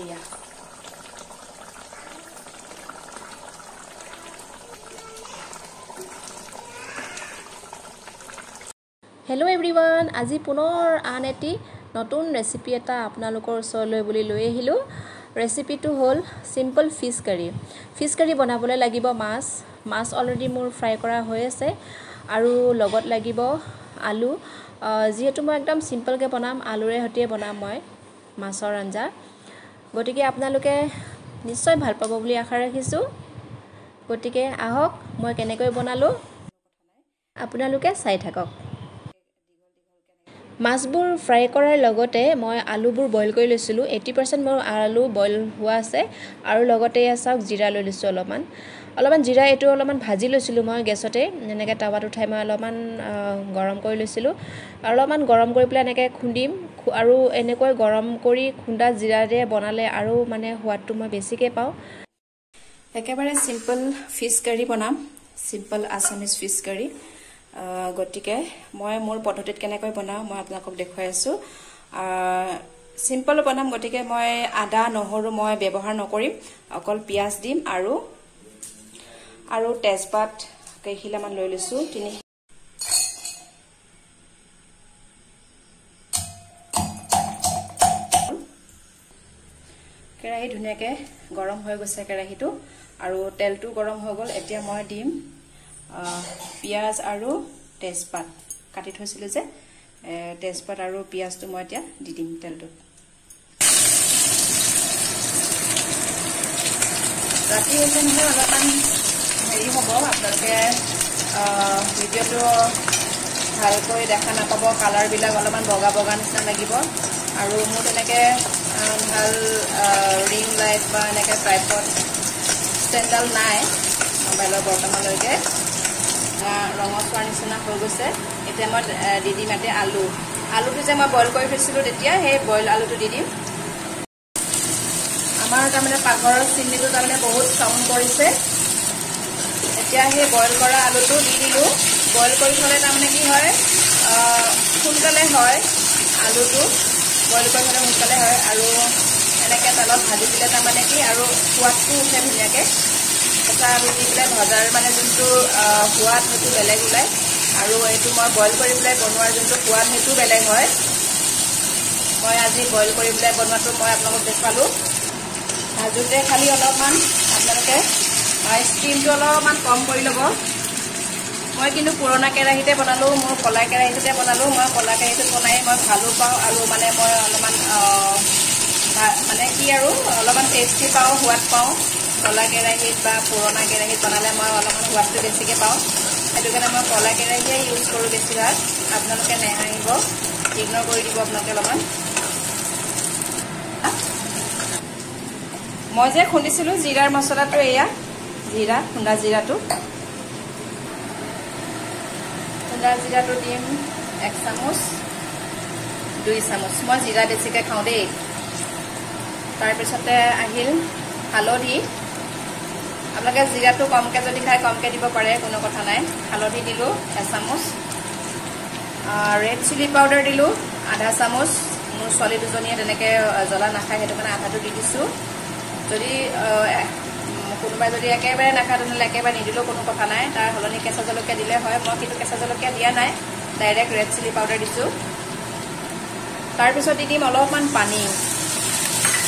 এয়া hello' everyone আজি পুনৰ আন এটি নতুন ৰেচিপি এটা আপোনালোকৰ ওচৰলৈ বুলি লৈ আহিলোঁ ৰেচিপিটো হ'ল সিম্পল ফিছ কাৰী বনাবলৈ লাগিব মাছ অলৰেডি মোৰ ফ্ৰাই কৰা হৈ আছে আৰু লগত লাগিব আলু যিহেতু মই একদম সিম্পলকৈ বনাম আলুৰে সৈতে বনাম মই মাছৰ আঞ্জা গতিকে আপোনালোকে নিশ্চয় ভাল পাব বুলি আশা ৰাখিছোঁ গতিকে আহক মই কেনেকৈ বনালোঁ আপোনালোকে চাই থাকক মাছবোৰ ফ্ৰাই কৰাৰ লগতে মই আলুবোৰ বইল কৰি লৈছিলোঁ 80% মোৰ আলু বইল হোৱা আছে আৰু লগতে চাওক জিৰা লৈ লৈছোঁ অলপমান জিৰা এইটো অলপমান ভাজি লৈছিলোঁ মই গেছতে এনেকৈ টাৱাত উঠাই মই অলপমান গৰম কৰি লৈছিলোঁ আৰু অলপমান গৰম কৰি পেলাই এনেকৈ খুন্দিম আৰু এনেকৈ গৰম কৰি খুন্দা জিৰাৰে বনালে আৰু মানে সোৱাদটো মই বেছিকৈ পাওঁ একেবাৰে সিম্পল ফিছ কাৰী বনাম সিম্পল আছামিজ ফিছ কাৰী গতিকে মই মোৰ পদ্ধতিত কেনেকৈ বনাওঁ মই আপোনালোকক দেখুৱাই আছোঁ সিম্পল বনাম গতিকে মই আদা নহৰু মই ব্যৱহাৰ নকৰিম অকল পিয়াজ দিম আৰু তেজপাত কেইখিলামান লৈ লৈছোঁ কেৰাহী ধুনীয়াকৈ গৰম হৈ গৈছে কেৰাহীটো আৰু তেলটো গৰম হৈ গ'ল এতিয়া মই দিম পিয়াজ আৰু তেজপাত কাটি থৈছিলোঁ যে তেজপাত আৰু পিয়াজটো মই এতিয়া দি দিম তেলটোত ৰাতি হৈছে নহয় অলপমান হেৰি হ'ব আপোনালোকে ভিডিঅ'টো ভালকৈ দেখা নাপাব কালাৰবিলাক অলপমান বগা বগা নিচিনা লাগিব আৰু মোৰ তেনেকৈ ভাল ৰিং লাইট বা এনেকৈ ট্ৰাইপড ষ্টেণ্ডডাল নাই মোবাইলৰ বৰ্তমানলৈকে ৰঙচুৱাৰ নিচিনা হৈ গৈছে এতিয়া মই দি দিম ইয়াতে আলুটো যে মই বইল কৰি থৈছিলোঁ তেতিয়া সেই বইল আলুটো দি দিম আমাৰ তাৰমানে পাকঘৰৰ চিমনিটো তাৰমানে বহুত চাউণ্ড কৰিছে এতিয়া সেই বইল কৰা আলুটো দি দিলোঁ বইল কৰি থ'লে তাৰমানে কি হয় সোনকালে হয় আলুটো বইল কৰি থ'লে সোনকালে হয় আৰু এনেকৈ তেলত ভাজি দিলে তাৰমানে কি আৰু সোৱাদটো উঠে ধুনীয়াকৈ কেঁচা আলু দি পেলাই ভজাৰ মানে যোনটো সোৱাদ সেইটো বেলেগ ওলায় আৰু এইটো মই বইল কৰি পেলাই বনোৱাৰ যোনটো সোৱাদ সেইটো বেলেগ হয় মই আজি বইল কৰি পেলাই বনোৱাটো মই আপোনালোকক দেখুৱালোঁ ভাজোঁতে খালি অলপমান আপোনালোকে ষ্টিমটো অলপমান কম কৰি ল'ব মই কিন্তু পুৰণা কেৰাহীতে বনালোঁ মোৰ কলা কেৰাহীতে বনালোঁ মই কলা কেৰাহীটোত বনাই মই ভালো পাওঁ আৰু মানে মই অলপমান মানে কি আৰু অলপমান টেষ্টি পাওঁ সোৱাদ পাওঁ কলা কেৰাহীত বা পুৰণা কেৰাহীত বনালে মই অলপমান সোৱাদটো বেছিকৈ পাওঁ সেইটো কাৰণে মই কলা কেৰাহীয়ে ইউজ কৰোঁ বেছিভাগ আপোনালোকে নেহাঁহিব ইগন'ৰ কৰি দিব আপোনালোকে অলপমান মই যে খুন্দিছিলোঁ জিৰাৰ মছলাটো এয়া খুন্দা জিৰাটো দিম 1 চামুচ 2 চামুচ মই জিৰা বেছিকৈ খাওঁ দেই তাৰপিছতে আহিল হালধি আপোনালোকে জিৰাটো কমকৈ যদি খায় কমকৈ দিব পাৰে কোনো কথা নাই হালধি দিলোঁ 1 চামুচ ৰেড চিলি পাউডাৰ দিলোঁ আধা চামুচ মোৰ ছোৱালী দুজনীয়ে তেনেকৈ জ্বলা নাখায় সেইটো কাৰণে আধাটো দি দিছোঁ যদি কোনোবাই যদি একেবাৰে নাখায় তেনেহ'লে একেবাৰে নিদিলেও কোনো কথা নাই তাৰ সলনি কেঁচা জলকীয়া দিলে হয় মই কিন্তু কেঁচা জলকীয়া দিয়া নাই ডাইৰেক্ট ৰেড চিলি পাউডাৰ দিছোঁ তাৰপিছত দি দিম অলপমান পানী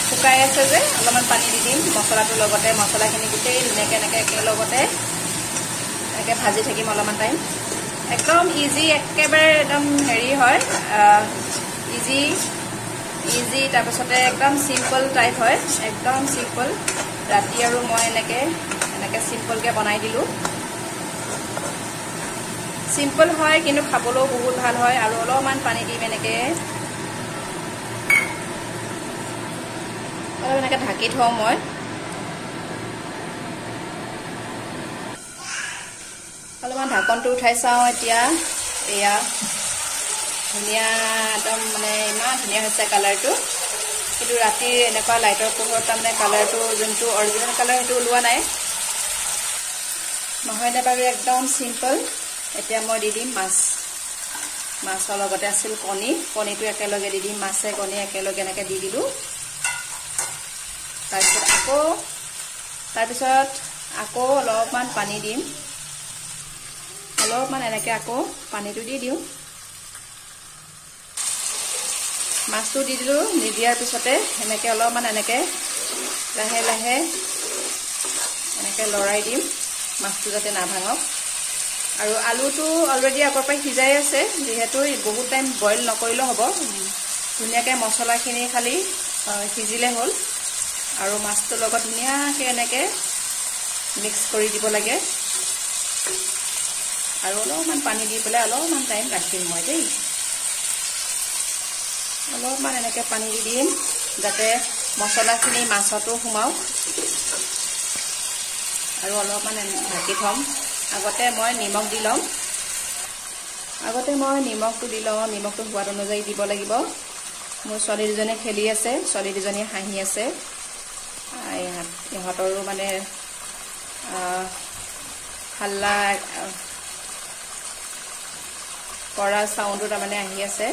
শুকাই আছে যে অলপমান পানী দি দিম মছলাটোৰ লগতে মছলাখিনি গোটেই ধুনীয়াকৈ এনেকৈ একেলগতে এনেকৈ ভাজি থাকিম অলপমান টাইম একদম ইজি একেবাৰে একদম হেৰি হয় ইজি তাৰপিছতে একদম চিম্পল টাইপ হয় একদম চিম্পল ৰাতি আৰু মই এনেকৈ চিম্পলকৈ বনাই দিলোঁ চিম্পল হয় কিন্তু খাবলৈও বহুত ভাল হয় আৰু অলপমান পানী দিম এনেকৈ অলপ এনেকৈ ঢাকি থওঁ মই অলপমান ঢাকনটো উঠাই চাওঁ এতিয়া এয়া ধুনীয়া একদম মানে ইমান ধুনীয়া হৈছে কালাৰটো কিন্তু ৰাতিৰ এনেকুৱা লাইটৰ পোহৰত তাৰমানে কালাৰটো যোনটো অৰিজিনেল কালাৰ সেইটো ওলোৱা নাই নহয়নে বাৰু একদম চিম্পল এতিয়া মই দি দিম মাছৰ লগতে আছিল কণীটো একেলগে দি দিম মাছে কণী একেলগে এনেকৈ দি দিলোঁ তাৰপিছত আকৌ অলপমান পানী দিম অলপমান এনেকৈ আকৌ পানীটো দি দিওঁ মাছটো দি দিলোঁ নিদিয়াৰ পিছতে এনেকৈ অলপমান এনেকৈ লাহে লাহে এনেকৈ লৰাই দিম মাছটো যাতে নাভাঙক আৰু আলুটো অলৰেডি আগৰ পৰাই সিজাই আছে যিহেতু বহুত টাইম বইল নকৰিলেও হ'ব ধুনীয়াকৈ মছলাখিনি খালি সিজিলে হ'ল আৰু মাছটোৰ লগত ধুনীয়াকৈ এনেকৈ মিক্স কৰি দিব লাগে আৰু অলপমান পানী দি পেলাই অলপমান টাইম ৰাখিম মই দেই অলপমান এনেকৈ পানী দি দিম যাতে মছলাখিনি মাছতো সোমাওক আৰু অলপমান ঢাকি থ'ম আগতে মই নিমখ দি ল'ম নিমখটো দি লওঁ নিমখটো সোৱাদ অনুযায়ী দিব লাগিব মোৰ ছোৱালী দুজনী খেলি আছে ছোৱালী দুজনী হাঁহি আছে ইহঁতৰো মানে হাল্লা কৰা চাউণ্ডটো তাৰমানে আহি আছে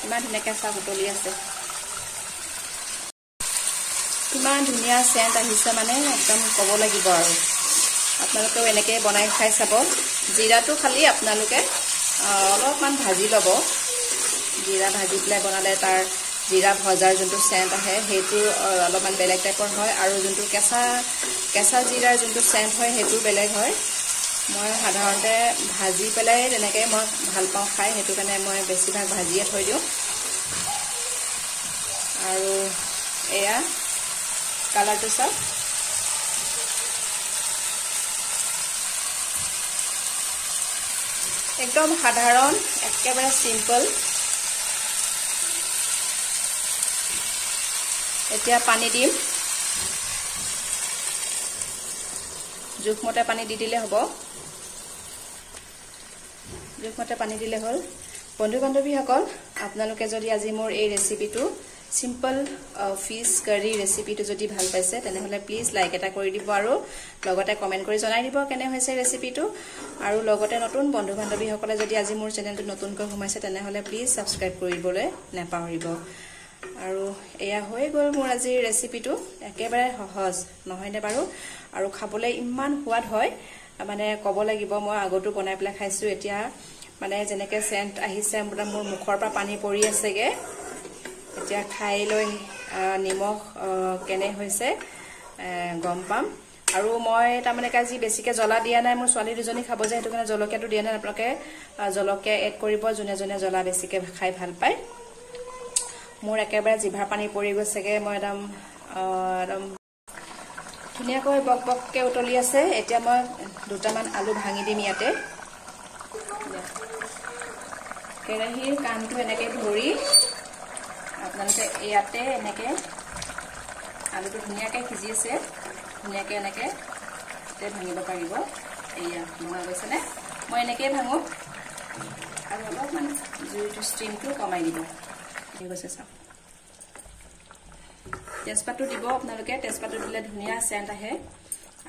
ইমান ধুনীয়াকৈ চাহ উতলি আছে ইমান ধুনীয়া চেণ্ট আহিছে মানে একদম ক'ব লাগিব আৰু আপোনালোকেও এনেকৈ বনাই খাই চাব জিৰাটো খালি আপোনালোকে অলপমান ভাজি ল'ব জিৰা ভাজি পেলাই বনালে তাৰ জিৰা ভজাৰ যোনটো চেণ্ট আহে সেইটো অলপমান বেলেগ টাইপৰ হয় আৰু যোনটো কেঁচা জিৰাৰ যোনটো চেণ্ট হয় সেইটো বেলেগ হয় মই সাধাৰণতে ভাজি পেলাই তেনেকৈ মই ভাল পাওঁ খাই সেইটো কাৰণে মই বেছিভাগ ভাজিয়ে থৈ দিওঁ আৰু এয়া কালাৰটো চাওক একদম সাধাৰণ একেবাৰে চিম্পল এতিয়া পানী দিম জোখমতে পানী দি দিলে হ'ব জোখমতে পানী দিলে হ'ল বন্ধু বান্ধৱীসকল আপোনালোকে যদি আজি মোৰ এই ৰেচিপিটো সিম্পল ফিশ কাৰী ৰেচিপিটো যদি ভাল পাইছে তেনেহলে প্লিজ লাইক এটা কৰি দিব আৰু লগতে কমেন্ট কৰি জনাই দিব কেনে হৈছে ৰেচিপিটো আৰু লগতে নতুন বন্ধু বান্ধৱীসকলে যদি আজি মোৰ চেনেলটো নতুনকৈ সোমাইছে তেনেহলে প্লিজ সাবস্ক্ৰাইব কৰিবলৈ নাপাহৰিব আৰু এয়া হৈ গ'ল মোৰ আজিৰ ৰেচিপিটো একেবাৰে সহজ নহয়নে বাৰু আৰু খাবলৈ ইমান সোৱাদ হয় মানে ক'ব লাগিব মই আগতো বনাই পেলাই খাইছো এতিয়া মানে যেনেকৈ চেণ্ট আহিছে মোৰ মুখৰ পৰা পানী পৰি আছেগে এতিয়া খাই লৈ নিমখ কেনে হৈছে গম পাম আৰু মই তাৰমানে আজি বেছিকৈ জ্বলা দিয়া নাই মোৰ ছোৱালী দুজনী খাব যে সেইটো কাৰণে জলকীয়াটো দিয়া নাই আপোনালোকে জলকীয়া এড কৰিব যোনে যোনে জ্বলা বেছিকৈ খাই ভাল পায় মোৰ একেবাৰে জিভাৰ পানী পৰি গৈছেগে মই একদম ধুনীয়াকৈ বক বককৈ উতলি আছে এতিয়া মই দুটামান আলু ভাঙি দিম ইয়াতে কেৰাহীৰ কাণটো এনেকৈ ধৰি আপোনালোকে ইয়াতে এনেকৈ আলুটো ধুনীয়াকৈ সিজি আছে ধুনীয়াকৈ এনেকৈ ভাঙিব পাৰিব এয়া ভঙা গৈছেনে মই এনেকৈ ভাঙো আৰু অলপমান জুইটো ষ্টিমটো কমাই দিব ঠিক আছে চাওক তেজপাতটো দিব আপোনালোকে তেজপাতটো দিলে ধুনীয়া চেণ্ট আহে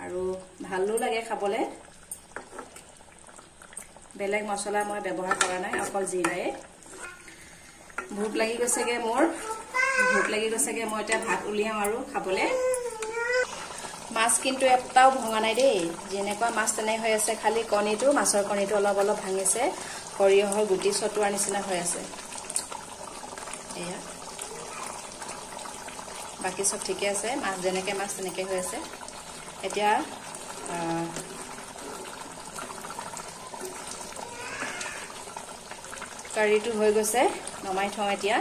আৰু ভালো লাগে খাবলৈ বেলেগ মছলা মই ব্যৱহাৰ কৰা নাই অকল জিৰাই ভোক লাগি গৈছেগে মোৰ ভোক লাগি গৈছেগে মই এতিয়া ভাত উলিয়াম আৰু খাবলৈ মাছ কিন্তু এটাও ভঙা নাই দেই যেনেকুৱা মাছ তেনে হৈ আছে খালি কণীটো মাছৰ কণীটো অলপ অলপ ভাঙিছে সৰিয়হৰ গুটি ছটোৱাৰ নিচিনা হৈ আছে এয়া বাকি সব ঠিকে আছে মাছ যেনেকৈ মাছ তেনেকৈ হৈ আছে এতিয়া কাৰীটো হৈ গৈছে নমাই থওঁ এতিয়া